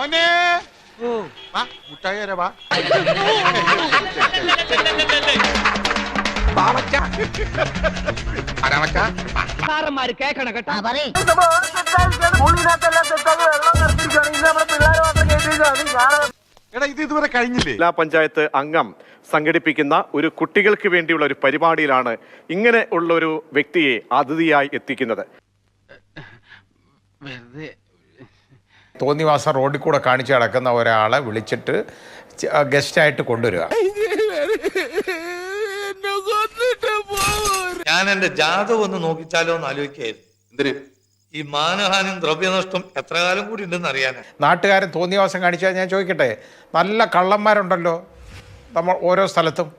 മോനെ വാ മുട്ടായി തരാ വാ. സാറന്മാര് കേക്കണം കേട്ടോ. എടാ ഇത് ഇതുവരെ കഴിഞ്ഞില്ലേ? ജില്ലാ പഞ്ചായത്ത് അംഗം സംഘടിപ്പിക്കുന്ന ഒരു കുട്ടികൾക്ക് വേണ്ടിയുള്ള ഒരു പരിപാടിയിലാണ് ഇങ്ങനെ ഉള്ള ഒരു വ്യക്തിയെ അതിഥിയായി എത്തിക്കുന്നത്. തോന്നിവാസം റോഡിൽ കൂടെ കാണിച്ചു കിടക്കുന്ന ഒരാളെ വിളിച്ചിട്ട് ഗസ്റ്റായിട്ട് കൊണ്ടുവരിക. ഞാൻ എന്റെ ജാതകം ഒന്ന് നോക്കിച്ചാലോ എന്ന് ആലോചിക്കായിരുന്നു. എന്തിന്? ഈ മാനഹാനിയും ദ്രവ്യനഷ്ടം എത്ര കാലം കൂടി ഉണ്ടെന്ന് അറിയാനാ. നാട്ടുകാരൻ തോന്നിവാസം കാണിച്ചാൽ ഞാൻ ചോദിക്കട്ടെ, നല്ല കള്ളന്മാരുണ്ടല്ലോ നമ്മൾ ഓരോ സ്ഥലത്തും.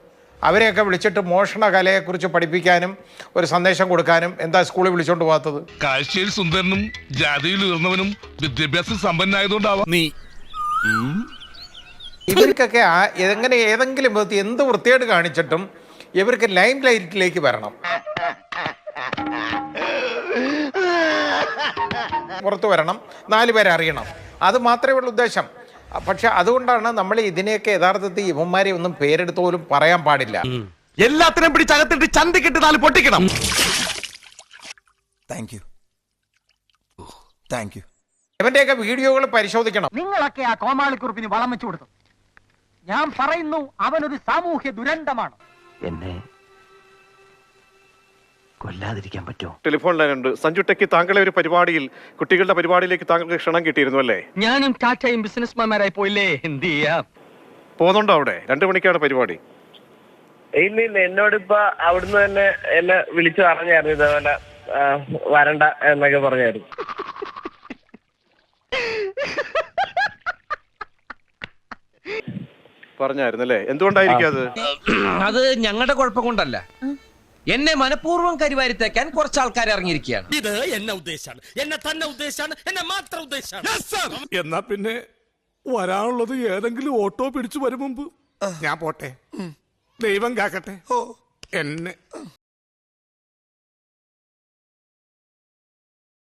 അവരെയൊക്കെ വിളിച്ചിട്ട് മോഷണ കലയെക്കുറിച്ച് പഠിപ്പിക്കാനും ഒരു സന്ദേശം കൊടുക്കാനും എന്താ സ്കൂളിൽ വിളിച്ചോണ്ട് പോകാത്തത്? കാഴ്ചയിൽ സുന്ദരനും ജാതിയിൽ ഉയർന്നവനും വിദ്യാഭ്യാസം സമ്പന്നായതുകൊണ്ടാവാം. നീ ഇവർക്കൊക്കെ എങ്ങനെ ഏതെങ്കിലും വിധത്തിൽ എന്ത് വൃത്തികേട് കാണിച്ചിട്ടും ഇവർക്ക് ലൈം ലൈറ്റിലേക്ക് വരണം, പുറത്തു വരണം, 4 പേരെ അറിയണം. അത് മാത്രമേ ഉള്ളൂ ഉദ്ദേശം. പക്ഷെ അതുകൊണ്ടാണ് നമ്മൾ ഇതിനെയൊക്കെ യഥാർത്ഥത്തിൽ ഇവന്മാരെ ഒന്നും പേരെടുത്ത് പോലും പറയാൻ പാടില്ല. എല്ലാത്തിനും പിടിച്ചകത്തിട്ട് ചന്തിക്കിട്ട് 4 പൊട്ടിക്കണം. ഇവന്റെയൊക്കെ വീഡിയോകൾ പരിശോധിക്കണം. നിങ്ങളൊക്കെ ആ കോമാളിക്കുറിപ്പിന് വളം വെച്ചു കൊടുത്തു. ഞാൻ പറയുന്നു, അവനൊരു സാമൂഹ്യ ദുരന്തമാണ്. എന്നെ കൊല്ലാതിരിക്കാൻ പറ്റുമോ? ടെലിഫോൺ ലൈനുണ്ട്. സഞ്ജു ടെക്കി, താങ്കളെ ഒരു പരിപാടിയിൽ, കുട്ടികളുടെ പരിപാടിയിലേക്ക് താങ്കൾക്ക് ക്ഷണം കിട്ടിയിരുന്നു അല്ലേ? ഞാനും ടാറ്റയും ബിസിനസ്മാൻമാരായി പോയില്ലേ, എന്ത് ചെയ്യാം? പോകുന്നുണ്ടോ അവിടെ? 2 മണിക്കാണ് പരിപാടി. ഇല്ല എന്നോടിപ്പോ അവിടുന്ന് തന്നെ എന്നെ വിളിച്ചു പറഞ്ഞായിരുന്നു, ഇതേപോലെ വരണ്ട എന്നൊക്കെ പറഞ്ഞായിരുന്നു. പറഞ്ഞായിരുന്നല്ലേ? എന്തുകൊണ്ടായിരിക്കും അത്? അത് ഞങ്ങളുടെ കുഴപ്പം കൊണ്ടല്ല. എന്നെ മനഃപൂർവ്വം കരിവാരിത്തേക്കാൻ കുറച്ച് ആൾക്കാർ ഇറങ്ങിയിരിക്കുകയാണ്. ഇത് എന്നെ ഉദ്ദേശാണ്, എന്നെ തന്നെ ഉദ്ദേശാണ്, എന്നെ മാത്രം ഉദ്ദേശാണ്. എന്നാ പിന്നെ വരാനുള്ളത് ഏതെങ്കിലും ഓട്ടോ പിടിച്ചു വരും മുമ്പ് ഞാൻ പോട്ടെ. ദൈവം കാക്കട്ടെ എന്നെ.